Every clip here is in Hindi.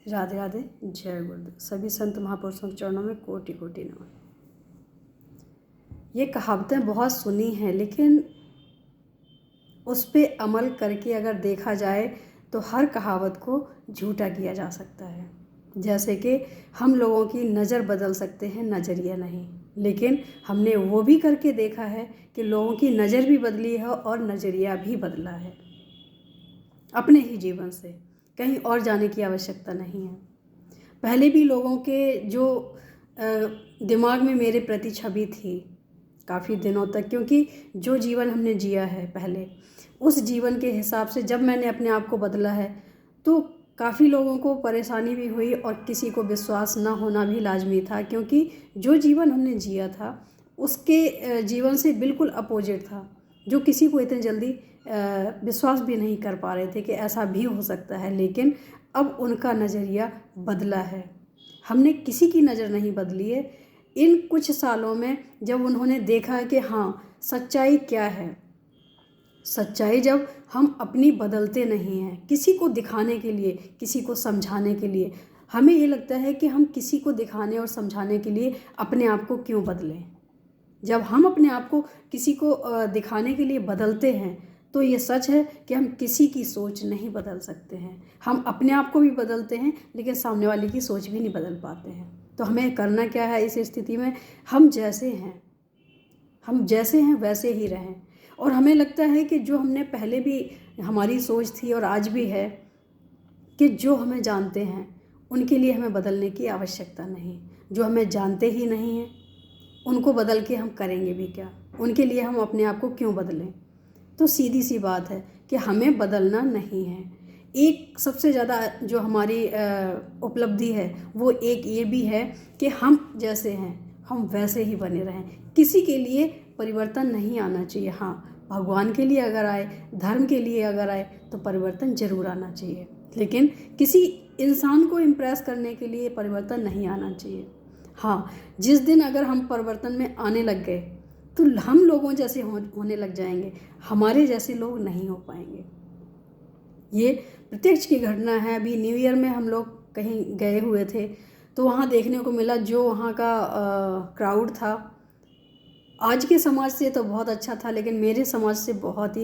राधे राधे। जय गुरुदेव। सभी संत महापुरुषों के चरणों में कोटि कोटि नमन। ये कहावतें बहुत सुनी हैं, लेकिन उस पे अमल करके अगर देखा जाए तो हर कहावत को झूठा किया जा सकता है। जैसे कि हम लोगों की नज़र बदल सकते हैं, नज़रिया नहीं। लेकिन हमने वो भी करके देखा है कि लोगों की नज़र भी बदली है और नज़रिया भी बदला है अपने ही जीवन से। कहीं और जाने की आवश्यकता नहीं है। पहले भी लोगों के जो दिमाग में मेरे प्रति छवि थी काफ़ी दिनों तक, क्योंकि जो जीवन हमने जिया है पहले, उस जीवन के हिसाब से जब मैंने अपने आप को बदला है तो काफ़ी लोगों को परेशानी भी हुई और किसी को विश्वास ना होना भी लाजमी था, क्योंकि जो जीवन हमने जिया था उसके जीवन से बिल्कुल अपोजिट था, जो किसी को इतनी जल्दी विश्वास भी नहीं कर पा रहे थे कि ऐसा भी हो सकता है। लेकिन अब उनका नज़रिया बदला है। हमने किसी की नज़र नहीं बदली है। इन कुछ सालों में जब उन्होंने देखा कि हाँ सच्चाई क्या है, सच्चाई जब हम अपनी बदलते नहीं हैं किसी को दिखाने के लिए, किसी को समझाने के लिए, हमें ये लगता है कि हम किसी को दिखाने और समझाने के लिए अपने आप को क्यों बदलें। जब हम अपने आप को किसी को दिखाने के लिए बदलते हैं तो ये सच है कि हम किसी की सोच नहीं बदल सकते हैं। हम अपने आप को भी बदलते हैं लेकिन सामने वाले की सोच भी नहीं बदल पाते हैं। तो हमें करना क्या है इस स्थिति में? हम जैसे हैं वैसे ही रहें। और हमें लगता है कि जो हमने पहले भी हमारी सोच थी और आज भी है कि जो हमें जानते हैं उनके लिए हमें बदलने की आवश्यकता नहीं। जो हमें जानते ही नहीं हैं उनको बदल के हम करेंगे भी क्या? उनके लिए हम अपने आप को क्यों बदलें? तो सीधी सी बात है कि हमें बदलना नहीं है। एक सबसे ज़्यादा जो हमारी उपलब्धि है वो एक ये भी है कि हम जैसे हैं हम वैसे ही बने रहें। किसी के लिए परिवर्तन नहीं आना चाहिए। हाँ, भगवान के लिए अगर आए, धर्म के लिए अगर आए तो परिवर्तन ज़रूर आना चाहिए, लेकिन किसी इंसान को इम्प्रेस करने के लिए परिवर्तन नहीं आना चाहिए। हाँ, जिस दिन अगर हम परिवर्तन में आने लग गए तो हम लोगों जैसे होने लग जाएंगे, हमारे जैसे लोग नहीं हो पाएंगे। ये प्रत्यक्ष की घटना है। अभी न्यू ईयर में हम लोग कहीं गए हुए थे तो वहाँ देखने को मिला जो वहाँ का क्राउड था, आज के समाज से तो बहुत अच्छा था, लेकिन मेरे समाज से बहुत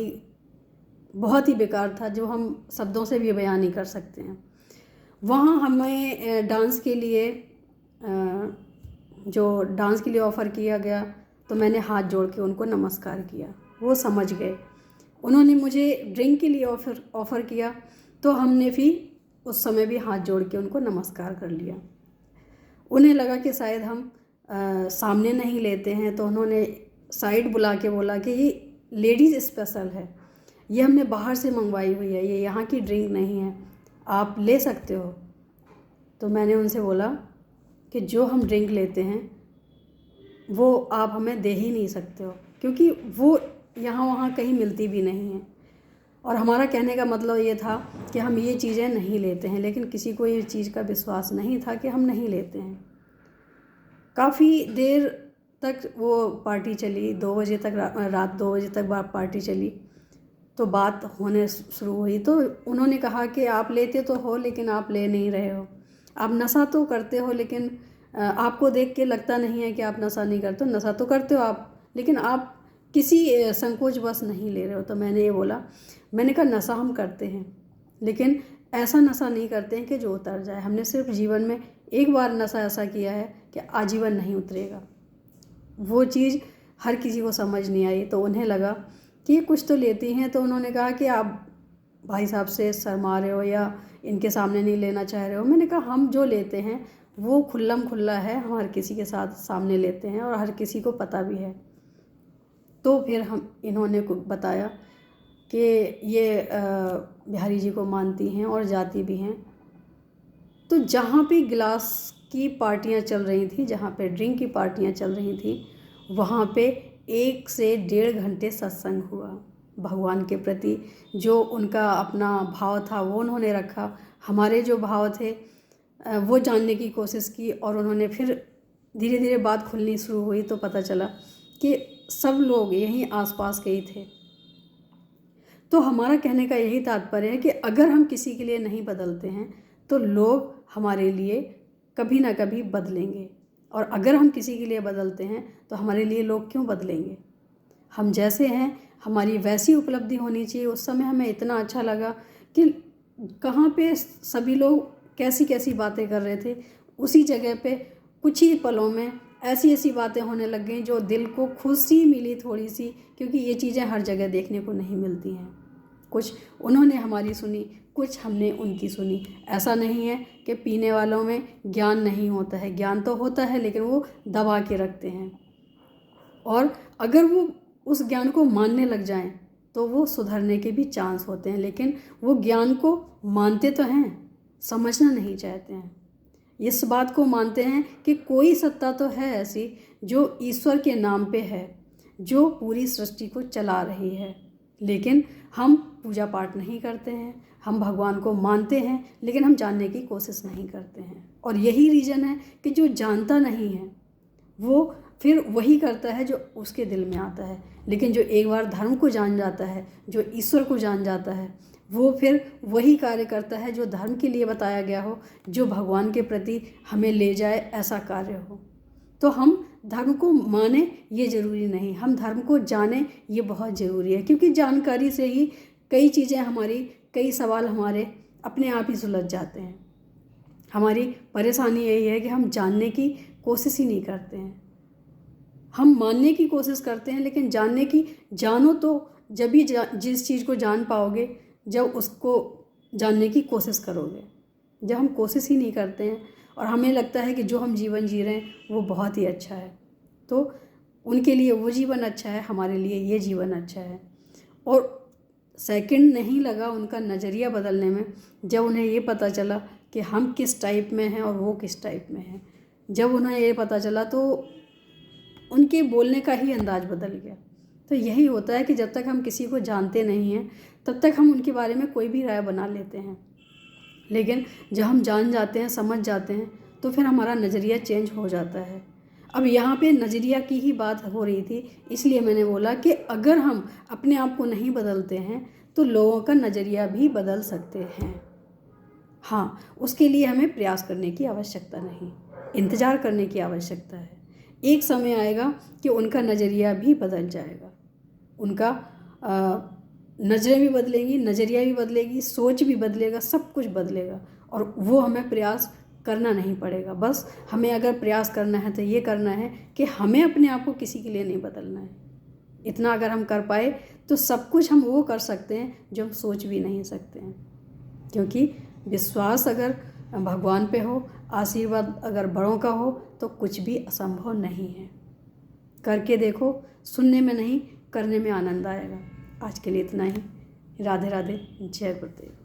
ही बेकार था, जो हम शब्दों से भी बयान नहीं कर सकते हैं। वहाँ हमें डांस के लिए ऑफ़र किया गया तो मैंने हाथ जोड़ के उनको नमस्कार किया। वो समझ गए। उन्होंने मुझे ड्रिंक के लिए ऑफ़र किया तो हमने भी उस समय भी हाथ जोड़ के उनको नमस्कार कर लिया। उन्हें लगा कि शायद हम सामने नहीं लेते हैं, तो उन्होंने साइड बुला के बोला कि ये लेडीज़ स्पेशल है, ये हमने बाहर से मंगवाई हुई है, ये यहाँ की ड्रिंक नहीं है, आप ले सकते हो। तो मैंने उनसे बोला कि जो हम ड्रिंक लेते हैं वो आप हमें दे ही नहीं सकते हो, क्योंकि वो यहाँ वहाँ कहीं मिलती भी नहीं है। और हमारा कहने का मतलब ये था कि हम ये चीज़ें नहीं लेते हैं, लेकिन किसी को ये चीज़ का विश्वास नहीं था कि हम नहीं लेते हैं। काफ़ी देर तक वो पार्टी चली, 2 बजे तक, रात 2 बजे तक पार्टी चली। तो बात होने शुरू हुई तो उन्होंने कहा कि आप लेते तो हो लेकिन आप ले नहीं रहे हो, आप नशा तो करते हो, लेकिन आपको देख के लगता नहीं है कि आप नशा नहीं करते हो। नशा तो करते हो आप, लेकिन आप किसी संकोच बस नहीं ले रहे हो। तो मैंने ये बोला, मैंने कहा नशा हम करते हैं लेकिन ऐसा नशा नहीं करते हैं कि जो उतर जाए। हमने सिर्फ जीवन में एक बार नशा ऐसा किया है कि आजीवन नहीं उतरेगा। वो चीज़ हर किसी को समझ नहीं आई। तो उन्हें लगा कि कुछ तो लेती हैं, तो उन्होंने कहा कि आप भाई साहब से शर्मा रहे हो या इनके सामने नहीं लेना चाह रहे हो। मैंने कहा हम जो लेते हैं वो खुल्लम खुल्ला है, हम हर किसी के साथ सामने लेते हैं और हर किसी को पता भी है। तो फिर इन्होंने को बताया कि ये बिहारी जी को मानती हैं और जाती भी हैं। तो जहाँ पे गिलास की पार्टियाँ चल रही थी, जहाँ पे ड्रिंक की पार्टियाँ चल रही थी, वहाँ पे 1 से 1.5 घंटे सत्संग हुआ। भगवान के प्रति जो उनका अपना भाव था वो उन्होंने रखा, हमारे जो भाव थे वो जानने की कोशिश की, और उन्होंने फिर धीरे धीरे बात खुलनी शुरू हुई तो पता चला कि सब लोग यहीं आसपास के ही थे। तो हमारा कहने का यही तात्पर्य है कि अगर हम किसी के लिए नहीं बदलते हैं तो लोग हमारे लिए कभी ना कभी बदलेंगे। और अगर हम किसी के लिए बदलते हैं तो हमारे लिए लोग क्यों बदलेंगे? हम जैसे हैं हमारी वैसी उपलब्धि होनी चाहिए। उस समय हमें इतना अच्छा लगा कि कहाँ पे सभी लोग कैसी कैसी बातें कर रहे थे, उसी जगह पे कुछ ही पलों में ऐसी ऐसी बातें होने लग गई जो दिल को खुशी मिली थोड़ी सी, क्योंकि ये चीज़ें हर जगह देखने को नहीं मिलती हैं। कुछ उन्होंने हमारी सुनी, कुछ हमने उनकी सुनी। ऐसा नहीं है कि पीने वालों में ज्ञान नहीं होता है, ज्ञान तो होता है, लेकिन वो दबा के रखते हैं। और अगर वो उस ज्ञान को मानने लग जाएं तो वो सुधरने के भी चांस होते हैं, लेकिन वो ज्ञान को मानते तो हैं, समझना नहीं चाहते हैं। इस बात को मानते हैं कि कोई सत्ता तो है ऐसी जो ईश्वर के नाम पे है, जो पूरी सृष्टि को चला रही है, लेकिन हम पूजा पाठ नहीं करते हैं। हम भगवान को मानते हैं लेकिन हम जानने की कोशिश नहीं करते हैं। और यही रीज़न है कि जो जानता नहीं है वो फिर वही करता है जो उसके दिल में आता है, लेकिन जो एक बार धर्म को जान जाता है, जो ईश्वर को जान जाता है, वो फिर वही कार्य करता है जो धर्म के लिए बताया गया हो, जो भगवान के प्रति हमें ले जाए, ऐसा कार्य हो। तो हम धर्म को माने ये ज़रूरी नहीं, हम धर्म को जाने ये बहुत ज़रूरी है, क्योंकि जानकारी से ही कई चीज़ें हमारी, कई सवाल हमारे अपने आप ही सुलझ जाते हैं। हमारी परेशानी यही है कि हम जानने की कोशिश ही नहीं करते हैं। हम मानने की कोशिश करते हैं, लेकिन जानने की, जानो तो जब भी जिस चीज़ को जान पाओगे जब उसको जानने की कोशिश करोगे। जब हम कोशिश ही नहीं करते हैं और हमें लगता है कि जो हम जीवन जी रहे हैं वो बहुत ही अच्छा है, तो उनके लिए वो जीवन अच्छा है, हमारे लिए ये जीवन अच्छा है। और सेकंड नहीं लगा उनका नज़रिया बदलने में, जब उन्हें ये पता चला कि हम किस टाइप में हैं और वो किस टाइप में हैं। जब उन्हें ये पता चला तो उनके बोलने का ही अंदाज़ बदल गया। तो यही होता है कि जब तक हम किसी को जानते नहीं हैं तब तक हम उनके बारे में कोई भी राय बना लेते हैं, लेकिन जब हम जान जाते हैं, समझ जाते हैं, तो फिर हमारा नज़रिया चेंज हो जाता है। अब यहाँ पे नज़रिया की ही बात हो रही थी, इसलिए मैंने बोला कि अगर हम अपने आप को नहीं बदलते हैं तो लोगों का नज़रिया भी बदल सकते हैं। हाँ, उसके लिए हमें प्रयास करने की आवश्यकता नहीं, इंतज़ार करने की आवश्यकता है। एक समय आएगा कि उनका नज़रिया भी बदल जाएगा, उनका नज़रें भी बदलेंगी, नज़रिया भी बदलेगी, सोच भी बदलेगा, सब कुछ बदलेगा। और वो हमें प्रयास करना नहीं पड़ेगा। बस हमें अगर प्रयास करना है तो ये करना है कि हमें अपने आप को किसी के लिए नहीं बदलना है। इतना अगर हम कर पाए तो सब कुछ हम वो कर सकते हैं जो हम सोच भी नहीं सकते हैं, क्योंकि विश्वास अगर भगवान पे हो, आशीर्वाद अगर बड़ों का हो, तो कुछ भी असंभव नहीं है। करके देखो, सुनने में नहीं करने में आनंद आएगा। आज के लिए इतना ही। राधे राधे, जय गुरुदेव।